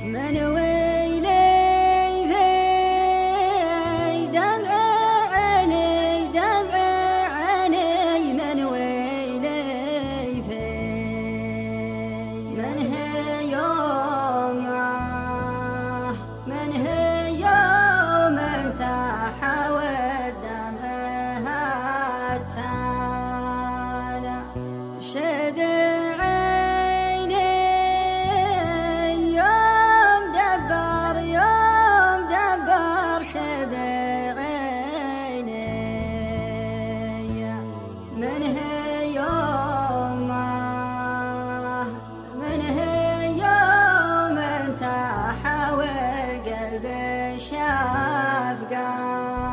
من ويلي في دمع عيني دمع عيني من ويلي في من هي يوم تحول دمعها التانا شبع عيني يوم دبر شبع عيني من هي يوم تحول قلبي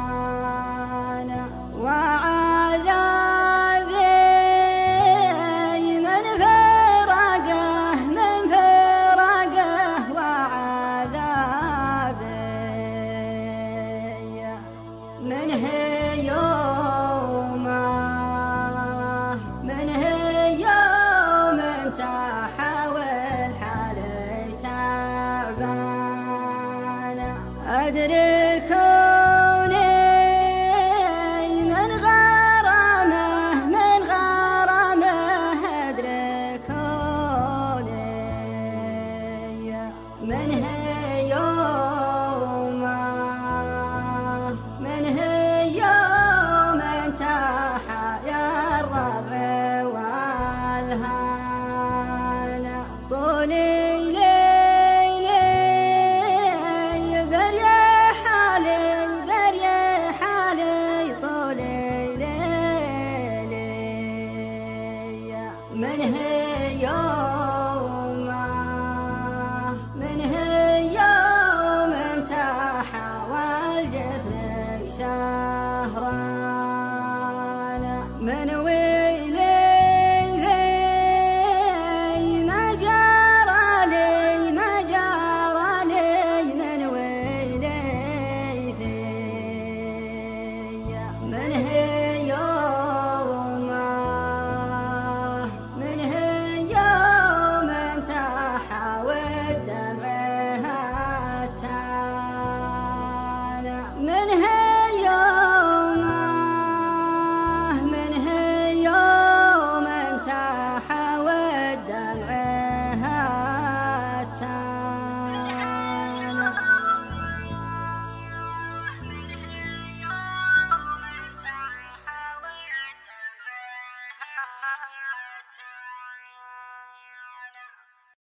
شافقانا وعذابي من فراقه وعذابي من هي يوم تحول حالي تعبانه أدري كوني من غرامه أدري كوني من هي